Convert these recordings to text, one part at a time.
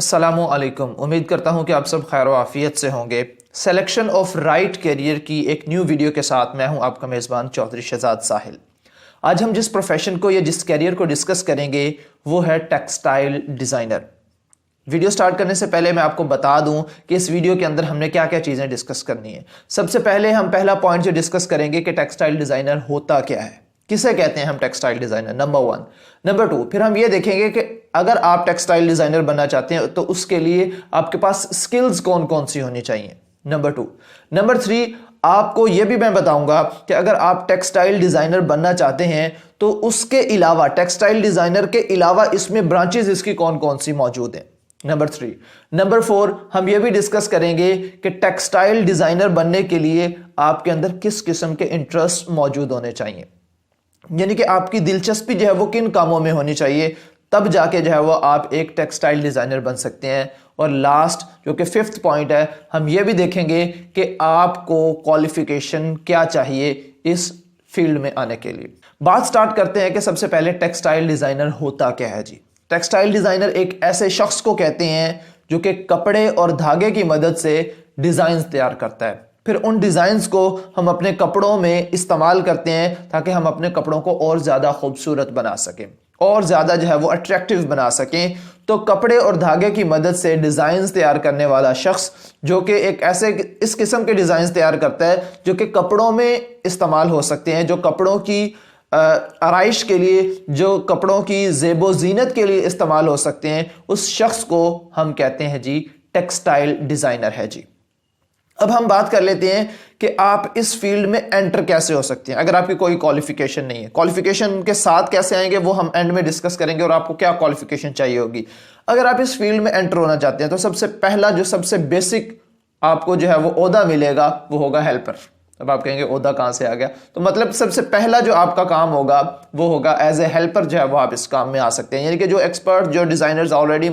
अस्सलामु अलैकुम। उम्मीद करता हूँ कि आप सब खैर आफियत से होंगे। सिलेक्शन ऑफ राइट करियर की एक न्यू वीडियो के साथ मैं हूँ आपका मेज़बान चौधरी शहजाद साहिल। आज हम जिस प्रोफेशन को या जिस करियर को डिस्कस करेंगे वो है टेक्सटाइल डिज़ाइनर। वीडियो स्टार्ट करने से पहले मैं आपको बता दूं कि इस वीडियो के अंदर हमने क्या क्या चीज़ें डिस्कस करनी है। सबसे पहले हम पहला पॉइंट जो डिस्कस करेंगे कि टेक्सटाइल डिज़ाइनर होता क्या है, किसे कहते हैं हम टेक्सटाइल डिज़ाइनर, नंबर 1। नंबर 2, फिर हम ये देखेंगे कि अगर आप टेक्सटाइल डिज़ाइनर बनना चाहते हैं तो उसके लिए आपके पास स्किल्स कौन कौन सी होनी चाहिए, नंबर 2। नंबर 3, आपको यह भी मैं बताऊंगा कि अगर आप टेक्सटाइल डिज़ाइनर बनना चाहते हैं तो उसके अलावा टेक्सटाइल डिज़ाइनर के अलावा इसमें ब्रांचेस इसकी कौन कौन सी मौजूद हैं, नंबर 3। नंबर 4, हम यह भी डिस्कस करेंगे कि टेक्सटाइल डिज़ाइनर बनने के लिए आपके अंदर किस किस्म के इंटरेस्ट मौजूद होने चाहिए, यानी कि आपकी दिलचस्पी जो है वो किन कामों में होनी चाहिए, तब जाके जो है वो आप एक टेक्सटाइल डिज़ाइनर बन सकते हैं। और लास्ट जो कि 5th पॉइंट है, हम ये भी देखेंगे कि आपको क्वालिफिकेशन क्या चाहिए इस फील्ड में आने के लिए। बात स्टार्ट करते हैं कि सबसे पहले टेक्सटाइल डिज़ाइनर होता क्या है जी। टेक्सटाइल डिज़ाइनर एक ऐसे शख्स को कहते हैं जो कि कपड़े और धागे की मदद से डिज़ाइन तैयार करता है, फिर उन डिज़ाइंस को हम अपने कपड़ों में इस्तेमाल करते हैं ताकि हम अपने कपड़ों को और ज़्यादा खूबसूरत बना सकें और ज़्यादा जो है वो अट्रैक्टिव बना सकें। तो कपड़े और धागे की मदद से डिज़ाइंस तैयार करने वाला शख्स जो कि एक ऐसे इस किस्म के डिज़ाइंस तैयार करता है जो कि कपड़ों में इस्तेमाल हो सकते हैं, जो कपड़ों की आराइश के लिए, जो कपड़ों की ज़ेबो ज़ीनत के लिए इस्तेमाल हो सकते हैं, उस शख्स को हम कहते हैं जी टेक्सटाइल डिज़ाइनर है जी। अब हम बात कर लेते हैं कि आप इस फील्ड में एंटर कैसे हो सकते हैं अगर आपकी कोई क्वालिफिकेशन नहीं है। क्वालिफिकेशन के साथ कैसे आएंगे वो हम एंड में डिस्कस करेंगे और आपको क्या क्वालिफिकेशन चाहिए होगी। अगर आप इस फील्ड में एंटर होना चाहते हैं तो सबसे पहला जो सबसे बेसिक आपको जो है वो ओहदा मिलेगा वो होगा हेल्पर। अब आप कहेंगे ओहदा कहाँ से आ गया, तो मतलब सबसे पहला जो आपका काम होगा वो होगा एज ए हेल्पर जो है वो आप इस काम में आ सकते हैं, यानी कि जो एक्सपर्ट जो डिज़ाइनर्स ऑलरेडी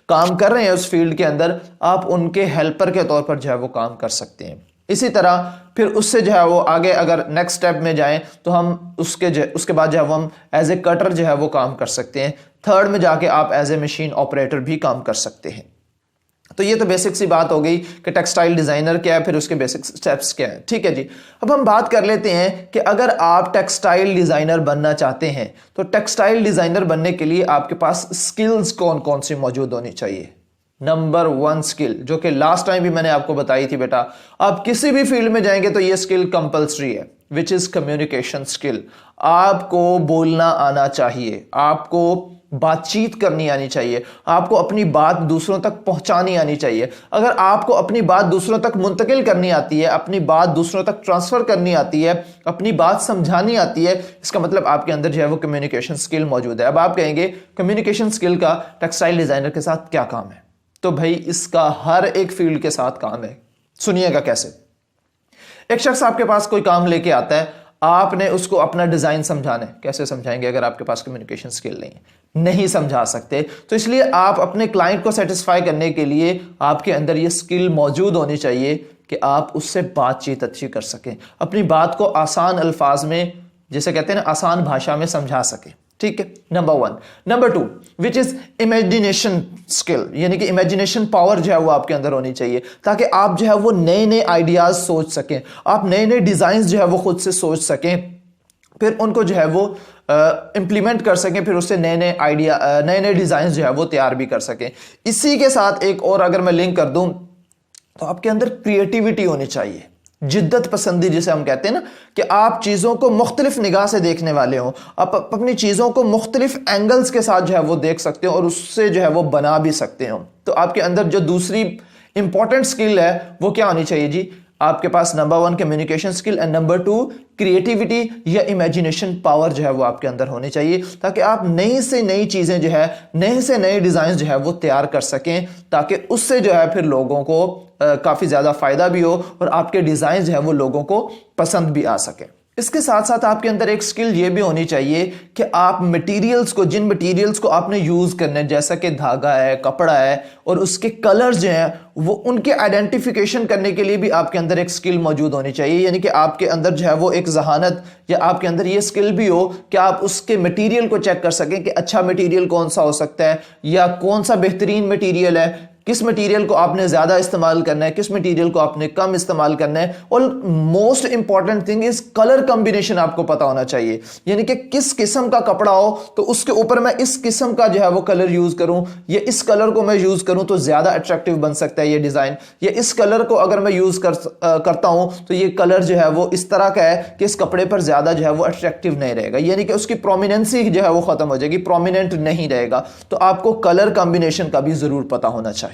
काम कर रहे हैं उस फील्ड के अंदर, आप उनके हेल्पर के तौर पर जो है वो काम कर सकते हैं। इसी तरह फिर उससे जो है वो आगे अगर नेक्स्ट स्टेप में जाएं तो हम उसके बाद जो है वो हम एज ए कटर जो है वो काम कर सकते हैं। थर्ड में जाके आप एज ए मशीन ऑपरेटर भी काम कर सकते हैं। तो ये तो बेसिक सी बात हो गई कि टेक्सटाइल डिज़ाइनर क्या है, फिर उसके बेसिक स्टेप्स क्या है, ठीक है जी। अब हम बात कर लेते हैं कि अगर आप टेक्सटाइल डिज़ाइनर बनना चाहते हैं तो टेक्सटाइल डिज़ाइनर बनने के लिए आपके पास स्किल्स कौन कौन सी मौजूद होनी चाहिए। नंबर 1 स्किल जो कि लास्ट टाइम भी मैंने आपको बताई थी, बेटा आप किसी भी फील्ड में जाएंगे तो ये स्किल कंपल्सरी है, विच इज़ कम्युनिकेशन स्किल। आपको बोलना आना चाहिए, आपको बातचीत करनी आनी चाहिए, आपको अपनी बात दूसरों तक पहुंचानी आनी चाहिए। अगर आपको अपनी बात दूसरों तक मुंतकिल करनी आती है, अपनी बात दूसरों तक ट्रांसफ़र करनी आती है, अपनी बात समझानी आती है, इसका मतलब आपके अंदर जो है वो कम्युनिकेशन स्किल मौजूद है। अब आप कहेंगे कम्युनिकेशन स्किल का टेक्सटाइल डिज़ाइनर के साथ क्या काम है, तो भाई इसका हर एक फील्ड के साथ काम है। सुनिएगा कैसे। एक शख्स आपके पास कोई काम लेके आता है, आपने उसको अपना डिज़ाइन समझाना है, कैसे समझाएंगे अगर आपके पास कम्युनिकेशन स्किल नहीं समझा सकते। तो इसलिए आप अपने क्लाइंट को सेटिस्फाई करने के लिए आपके अंदर ये स्किल मौजूद होनी चाहिए कि आप उससे बातचीत अच्छी कर सकें, अपनी बात को आसान अल्फाज में, जैसे कहते हैं ना, आसान भाषा में समझा सकें, ठीक है, number 1। Number 2 which is imagination skill, यानी कि इमेजिनेशन पावर जो है वो आपके अंदर होनी चाहिए ताकि आप जो है वो नए नए आइडियाज सोच सकें, आप नए नए डिज़ाइन जो है वो खुद से सोच सकें, फिर उनको जो है वो इंप्लीमेंट कर सकें, फिर उससे नए नए आइडिया, नए नए डिज़ाइन जो है वो तैयार भी कर सकें। इसी के साथ एक और अगर मैं लिंक कर दूं तो आपके अंदर क्रिएटिविटी होनी चाहिए, जिद्दत पसंदी जिसे हम कहते हैं ना, कि आप चीज़ों को मुख्तलिफ निगाह से देखने वाले हो, आप अपनी चीज़ों को मुख्तलिफ एंगल्स के साथ जो है वो देख सकते हो और उससे जो है वो बना भी सकते हो। तो आपके अंदर जो दूसरी इंपॉर्टेंट स्किल है वो क्या होनी चाहिए जी, आपके पास number 1 communication skill and number 2 creativity या इमेजिनेशन पावर जो है वो आपके अंदर होनी चाहिए ताकि आप नई से नई चीज़ें जो है, नए से नए डिज़ाइन जो है वो तैयार कर सकें, ताकि उससे जो है फिर लोगों को काफ़ी ज़्यादा फ़ायदा भी हो और आपके डिज़ाइन जो है वो लोगों को पसंद भी आ सके। इसके साथ साथ आपके अंदर एक स्किल ये भी होनी चाहिए कि आप मटेरियल्स को, जिन मटेरियल्स को आपने यूज़ करना है, जैसा कि धागा है, कपड़ा है, और उसके कलर्स जो हैं वो उनके आइडेंटिफिकेशन करने के लिए भी आपके अंदर एक स्किल मौजूद होनी चाहिए। यानी कि आपके अंदर जो है वो एक जहानत या आपके अंदर ये स्किल भी हो कि आप उसके मटेरियल को चेक कर सकें कि अच्छा मटेरियल कौन सा हो सकता है या कौन सा बेहतरीन मटेरियल है, किस मटेरियल को आपने ज़्यादा इस्तेमाल करना है, किस मटेरियल को आपने कम इस्तेमाल करना है। और most important thing is colour combination आपको पता होना चाहिए। यानी कि किस किस्म का कपड़ा हो तो उसके ऊपर मैं इस किस्म का जो है वो कलर यूज़ करूं, या इस कलर को मैं यूज़ करूं तो ज़्यादा अट्रैक्टिव बन सकता है ये डिज़ाइन, या इस कलर को अगर मैं यूज़ करता हूं तो ये कलर जो है वो इस तरह का है कि इस कपड़े पर ज़्यादा जो है वो अट्रैक्टिव नहीं रहेगा, यानी कि उसकी प्रोमिनेंसी जो है वो ख़त्म हो जाएगी, प्रोमिनेंट नहीं रहेगा। तो आपको कलर कॉम्बिनेशन का भी ज़रूर पता होना चाहिए।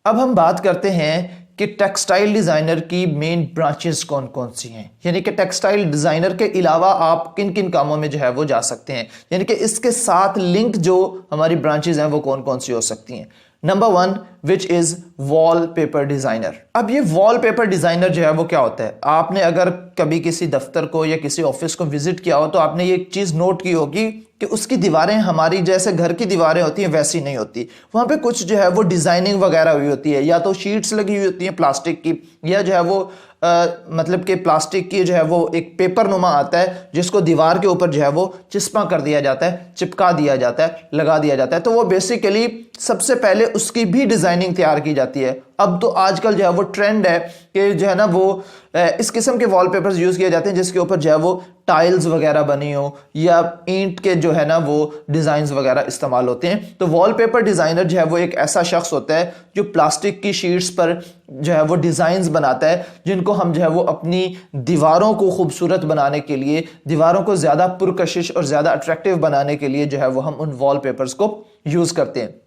अब हम बात करते हैं कि टेक्सटाइल डिज़ाइनर की मेन ब्रांचेस कौन कौन सी हैं, यानी कि टेक्सटाइल डिज़ाइनर के अलावा आप किन किन कामों में जो है वो जा सकते हैं, यानी कि इसके साथ लिंक जो हमारी ब्रांचेस हैं वो कौन कौन सी हो सकती हैं। Number 1 which is wallpaper designer. अब ये वॉलपेपर डिजाइनर जो है वो क्या होता है, आपने अगर कभी किसी दफ्तर को या किसी ऑफिस को विजिट किया हो तो आपने ये चीज नोट की होगी कि उसकी दीवारें हमारी जैसे घर की दीवारें होती हैं वैसी नहीं होती। वहां पे कुछ जो है वो डिजाइनिंग वगैरह हुई होती है, या तो शीट्स लगी हुई होती हैं प्लास्टिक की, या जो है वो मतलब कि प्लास्टिक की जो है वो एक पेपर नुमा आता है जिसको दीवार के ऊपर जो है वो चिपका कर दिया जाता है, चिपका दिया जाता है, लगा दिया जाता है। तो वो बेसिकली सबसे पहले उसकी भी डिजाइनिंग तैयार की जाती है। अब तो आजकल जो है वो ट्रेंड है कि जो है ना वो इस किस्म के वॉलपेपर्स यूज किए जाते हैं जिसके ऊपर जो है वो टाइल्स वगैरह बनी हो या ईंट के जो है ना वो डिजाइन वगैरह इस्तेमाल होते हैं। तो वॉलपेपर डिजाइनर जो है वो एक ऐसा शख्स होता है जो प्लास्टिक की शीट्स पर जो है वो डिजाइन्स बनाता है, जिनको हम जो है वो अपनी दीवारों को खूबसूरत बनाने के लिए, दीवारों को ज्यादा पुरकशिश और ज्यादा अट्रैक्टिव बनाने के लिए जो है वो हम उन वॉलपेपर्स को यूज करते हैं।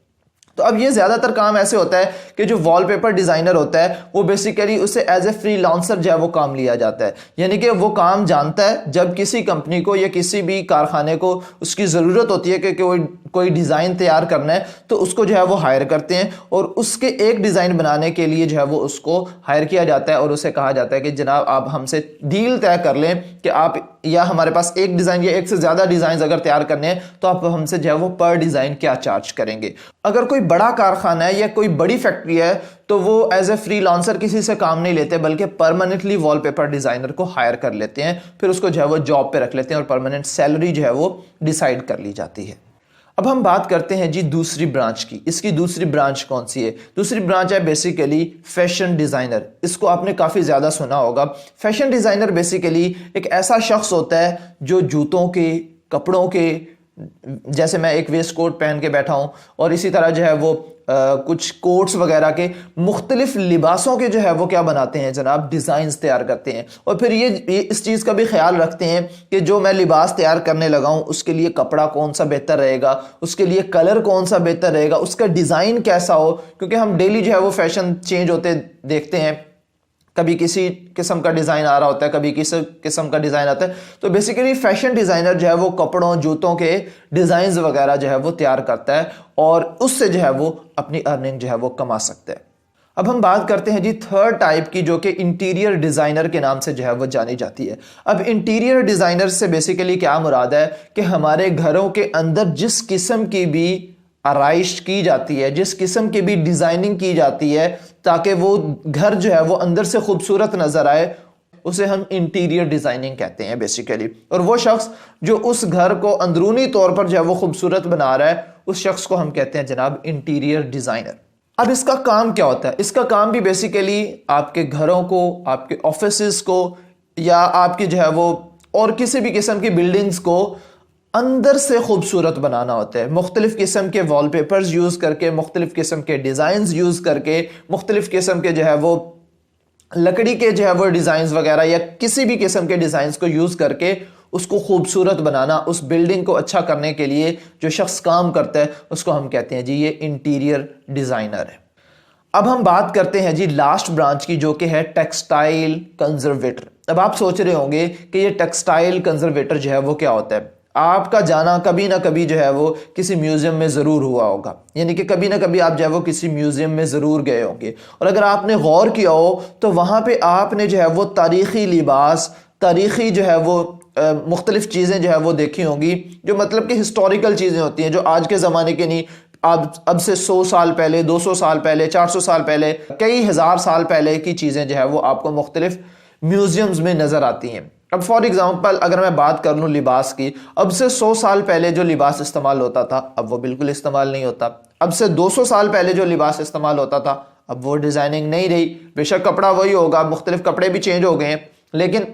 तो अब ये ज्यादातर काम ऐसे होता है कि जो वॉलपेपर डिजाइनर होता है वो बेसिकली उसे एज ए फ्रीलांसर जो है वो काम लिया जाता है, यानी कि वो काम जानता है जब किसी कंपनी को या किसी भी कारखाने को उसकी जरूरत होती है कि कोई डिजाइन तैयार करना है तो उसको जो है वो हायर करते हैं और उसके एक डिजाइन बनाने के लिए जो है वो उसको हायर किया जाता है और उसे कहा जाता है कि जनाब आप हमसे डील तय कर लें कि आप या हमारे पास एक डिजाइन या एक से ज्यादा डिजाइन अगर तैयार करने हैं तो आप हमसे जो है वो पर डिजाइन क्या चार्ज करेंगे। अगर कोई बड़ा कारखाना है या कोई बड़ी फैक्ट्री है तो वो एज ए फ्रीलांसर किसी से काम नहीं लेते बल्कि परमानेंटली वॉलपेपर डिजाइनर को हायर कर लेते हैं, फिर उसको जो है वो जॉब पे रख लेते हैं और परमानेंट सैलरी जो है वो डिसाइड कर ली जाती है। अब हम बात करते हैं जी दूसरी ब्रांच की। इसकी दूसरी ब्रांच कौन सी है? दूसरी ब्रांच है बेसिकली फैशन डिजाइनर। इसको आपने काफी ज्यादा सुना होगा। फैशन डिजाइनर बेसिकली एक ऐसा शख्स होता है जो जूतों के, कपड़ों के, जैसे मैं एक वेस्ट कोट पहन के बैठा हूं और इसी तरह जो है वो कुछ कोट्स वगैरह के मुख्तलिफ लिबासों के जो है वो क्या बनाते हैं जनाब, डिजाइन्स तैयार करते हैं। और फिर ये इस चीज का भी ख्याल रखते हैं कि जो मैं लिबास तैयार करने लगा हूं उसके लिए कपड़ा कौन सा बेहतर रहेगा, उसके लिए कलर कौन सा बेहतर रहेगा, उसका डिजाइन कैसा हो, क्योंकि हम डेली जो है वो फैशन चेंज होते देखते हैं। कभी किसी किस्म का डिजाइन आ रहा होता है, कभी किसी किस्म का डिजाइन आता है। तो बेसिकली फैशन डिजाइनर जो है वो कपड़ों, जूतों के डिजाइन वगैरह जो है वो तैयार करता है और उससे जो है वो अपनी अर्निंग जो है वो कमा सकता है। अब हम बात करते हैं जी थर्ड टाइप की, जो कि इंटीरियर डिजाइनर के नाम से जो है वो जानी जाती है। अब इंटीरियर डिजाइनर से बेसिकली क्या मुराद है कि हमारे घरों के अंदर जिस किस्म की भी आराइश की जाती है, जिस किस्म की भी डिजाइनिंग की जाती है ताकि वो घर जो है वो अंदर से खूबसूरत नजर आए, उसे हम इंटीरियर डिजाइनिंग कहते हैं बेसिकली। और वो शख्स जो उस घर को अंदरूनी तौर पर जो है वो खूबसूरत बना रहा है उस शख्स को हम कहते हैं जनाब इंटीरियर डिजाइनर। अब इसका काम क्या होता है? इसका काम भी बेसिकली आपके घरों को, आपके ऑफिसेस को या आपकी जो है वो और किसी भी किस्म की बिल्डिंग्स को अंदर से खूबसूरत बनाना होता है। मुख्तलिफ किस्म के वॉलपेपर्स यूज करके, मुख्तलिफ किस्म के डिजाइन्स यूज करके, मुख्तलिफ किस्म के जो है वो लकड़ी के जो है वो डिजाइन्स वगैरह या किसी भी किस्म के डिजाइन्स को यूज करके उसको खूबसूरत बनाना, उस बिल्डिंग को अच्छा करने के लिए जो शख्स काम करता है उसको हम कहते हैं जी ये इंटीरियर डिजाइनर है। अब हम बात करते हैं जी लास्ट ब्रांच की, जो कि है टेक्सटाइल कंजर्वेटर। अब आप सोच रहे होंगे कि ये टेक्सटाइल कंजर्वेटर जो है वो क्या होता है। आपका जाना कभी ना कभी जो है वो किसी म्यूजियम में जरूर हुआ होगा, यानी कि कभी ना कभी आप जो है वो किसी म्यूजियम में जरूर गए होंगे और अगर आपने गौर किया हो तो वहां पे आपने जो है वो तारीखी लिबास तारीख़ी जो है वो मुख्तलिफ चीज़ें जो है वो देखी होंगी, जो मतलब कि हिस्टोरिकल चीज़ें होती हैं, जो आज के ज़माने के नहीं, अब से 100 साल पहले, 200 साल पहले, 400 साल पहले, कई हज़ार साल पहले की चीज़ें जो है वो आपको मुख्तलिफ म्यूज़ियम्स में नज़र आती हैं। अब फॉर एग्ज़ाम्पल अगर मैं बात कर लूँ लिबास की, अब से 100 साल पहले जो लिबास इस्तेमाल होता था अब वो बिल्कुल इस्तेमाल नहीं होता। अब से 200 साल पहले जो लिबास इस्तेमाल होता था अब वो डिज़ाइनिंग नहीं रही। बेशक कपड़ा वही होगा, मुख्तलिफ कपड़े भी चेंज हो गए हैं, लेकिन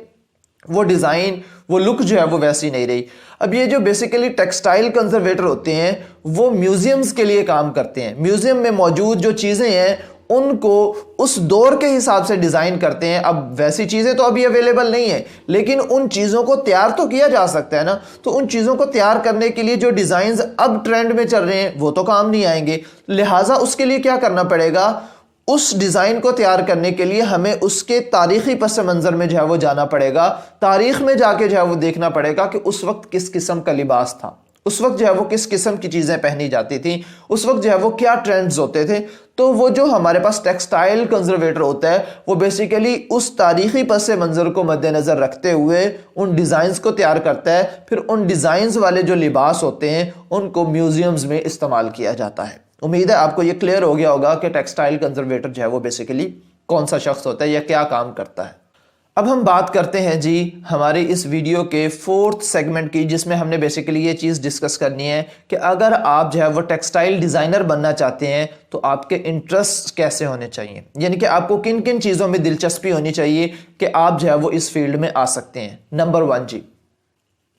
वो डिज़ाइन, वो लुक जो है वो वैसी नहीं रही। अब ये जो बेसिकली टेक्सटाइल कंजर्वेटर होते हैं वो म्यूज़ियम्स के लिए काम करते हैं। म्यूज़ियम में मौजूद जो चीज़ें हैं उनको उस दौर के हिसाब से डिज़ाइन करते हैं। अब वैसी चीज़ें तो अभी अवेलेबल नहीं है, लेकिन उन चीज़ों को तैयार तो किया जा सकता है ना। तो उन चीज़ों को तैयार करने के लिए जो डिज़ाइंस अब ट्रेंड में चल रहे हैं वो तो काम नहीं आएंगे। लिहाजा उसके लिए क्या करना पड़ेगा, उस डिज़ाइन को तैयार करने के लिए हमें उसके तारीख़ी पस मंज़र में जो है वो जाना पड़ेगा। तारीख़ में जाके जो है वो देखना पड़ेगा कि उस वक्त किस किस्म का लिबास था, उस वक्त जो है वो किस किस्म की चीज़ें पहनी जाती थी, उस वक्त जो है वो क्या ट्रेंड्स होते थे। तो वो जो हमारे पास टेक्सटाइल कंजर्वेटर होता है वो बेसिकली उस तारीख़ी पस मंज़र को मद्देनज़र रखते हुए उन डिज़ाइंस को तैयार करता है। फिर उन डिज़ाइंस वाले जो लिबास होते हैं उनको म्यूज़ियम्स में इस्तेमाल किया जाता है। उम्मीद है आपको ये क्लियर हो गया होगा कि टेक्सटाइल कंजर्वेटर जो है वो बेसिकली कौन सा शख्स होता है या क्या काम करता है। अब हम बात करते हैं जी हमारे इस वीडियो के 4th सेगमेंट की, जिसमें हमने बेसिकली ये चीज़ डिस्कस करनी है कि अगर आप जो है वो टेक्सटाइल डिज़ाइनर बनना चाहते हैं तो आपके इंटरेस्ट कैसे होने चाहिए, यानी कि आपको किन किन चीज़ों में दिलचस्पी होनी चाहिए कि आप जो है वो इस फील्ड में आ सकते हैं। नंबर 1 जी,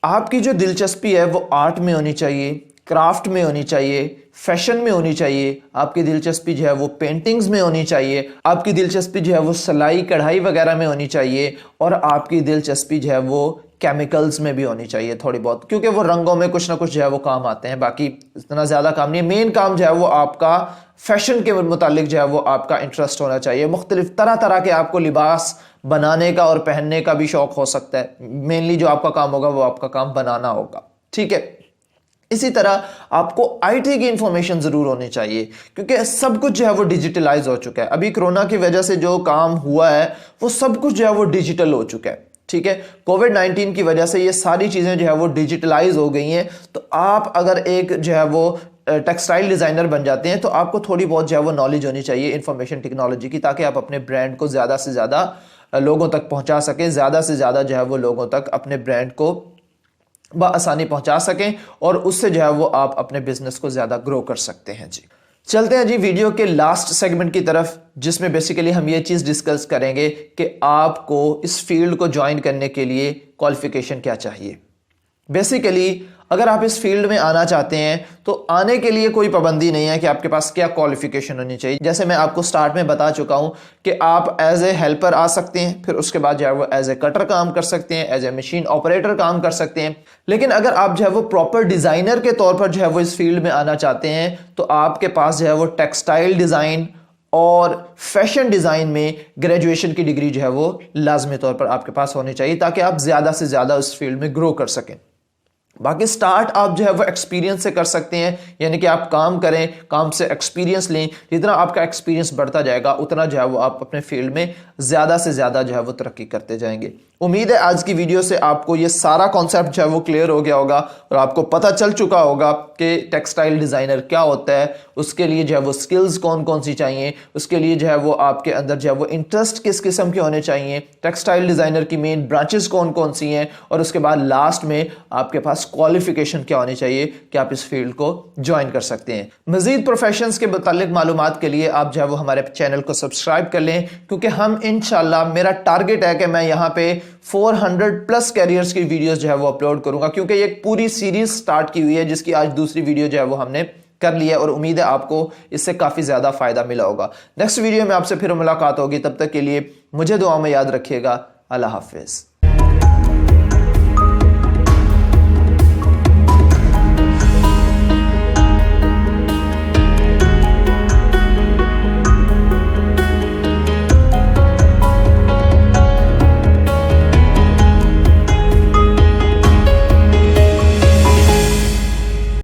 आपकी जो दिलचस्पी है वो आर्ट में होनी चाहिए, क्राफ्ट में होनी चाहिए, फैशन में होनी चाहिए। आपकी दिलचस्पी जो है वो पेंटिंग्स में होनी चाहिए, आपकी दिलचस्पी जो है वो सिलाई कढ़ाई वगैरह में होनी चाहिए, और आपकी दिलचस्पी जो है वो केमिकल्स में भी होनी चाहिए थोड़ी बहुत, क्योंकि वो रंगों में कुछ ना कुछ जो है वो काम आते हैं, बाकी इतना ज़्यादा काम नहीं है। मेन काम जो है वो आपका फैशन के मुतालिक जो है वो आपका इंटरेस्ट होना चाहिए। मुख्तलिफ तरह तरह के आपको लिबास बनाने का और पहनने का भी शौक हो सकता है। मेनली जो आपका काम होगा वो आपका काम बनाना होगा, ठीक है। इसी तरह आपको आईटी की इंफॉर्मेशन जरूर होनी चाहिए, क्योंकि सब कुछ जो है वो डिजिटलाइज हो चुका है। अभी कोरोना की वजह से जो काम हुआ है वो सब कुछ जो है वो डिजिटल हो चुका है, ठीक है। कोविड-19 की वजह से ये सारी चीजें जो है वो डिजिटलाइज हो गई हैं। तो आप अगर एक जो है वो टेक्सटाइल डिजाइनर बन जाते हैं तो आपको थोड़ी बहुत जो है वो नॉलेज होनी चाहिए इंफॉर्मेशन टेक्नोलॉजी की, ताकि आप अपने ब्रांड को ज्यादा से ज्यादा लोगों तक पहुंचा सकें, ज्यादा से ज्यादा जो है वो लोगों तक अपने ब्रांड को आसानी पहुंचा सकें, और उससे जो है वो आप अपने बिजनेस को ज्यादा ग्रो कर सकते हैं। जी चलते हैं जी वीडियो के लास्ट सेगमेंट की तरफ, जिसमें बेसिकली हम ये चीज डिस्कस करेंगे कि आपको इस फील्ड को ज्वाइन करने के लिए क्वालिफिकेशन क्या चाहिए। बेसिकली अगर आप इस फील्ड में आना चाहते हैं तो आने के लिए कोई पाबंदी नहीं है कि आपके पास क्या क्वालिफिकेशन होनी चाहिए। जैसे मैं आपको स्टार्ट में बता चुका हूं कि आप एज ए हेल्पर आ सकते हैं, फिर उसके बाद जो है वो एज ए कटर काम कर सकते हैं, एज ए मशीन ऑपरेटर काम कर सकते हैं। लेकिन अगर आप जो है वो प्रॉपर डिजाइनर के तौर पर जो है वो इस फील्ड में आना चाहते हैं तो आपके पास जो है वो टेक्सटाइल डिजाइन और फैशन डिजाइन में ग्रेजुएशन की डिग्री जो है वो लाजमी तौर पर आपके पास होनी चाहिए, ताकि आप ज्यादा से ज्यादा उस फील्ड में ग्रो कर सकें। बाकी स्टार्ट आप जो है वो एक्सपीरियंस से कर सकते हैं, यानी कि आप काम करें, काम से एक्सपीरियंस लें। जितना आपका एक्सपीरियंस बढ़ता जाएगा उतना जो है वो आप अपने फील्ड में ज़्यादा से ज़्यादा जो है वो तरक्की करते जाएंगे। उम्मीद है आज की वीडियो से आपको ये सारा कॉन्सेप्ट जो है वो क्लियर हो गया होगा और आपको पता चल चुका होगा कि टेक्सटाइल डिज़ाइनर क्या होता है, उसके लिए जो है वो स्किल्स कौन कौन सी चाहिए, उसके लिए जो है वो आपके अंदर जो है वो इंटरेस्ट किस किस्म के होने चाहिए, टेक्सटाइल डिज़ाइनर की मेन ब्रांचेस कौन कौन सी हैं, और उसके बाद लास्ट में आपके पास क्वालिफिकेशन क्या होनी चाहिए कि आप इस फील्ड को ज्वाइन कर सकते हैं। मजीद प्रोफेशंस के मुतालिक मालूमात के लिए आप जो है वो हमारे चैनल को सब्सक्राइब कर लें, क्योंकि हम इंशाल्लाह, मेरा टारगेट है कि मैं यहाँ पे 400+ कैरियर्स की वीडियोस जो है वो अपलोड करूंगा, क्योंकि एक पूरी सीरीज स्टार्ट की हुई है जिसकी आज दूसरी वीडियो जो है वो हमने कर लिया, और उम्मीद है आपको इससे काफी ज्यादा फायदा मिला होगा। नेक्स्ट वीडियो में आपसे फिर मुलाकात होगी, तब तक के लिए मुझे दुआ में याद रखिएगा। अल्लाह हाफिज।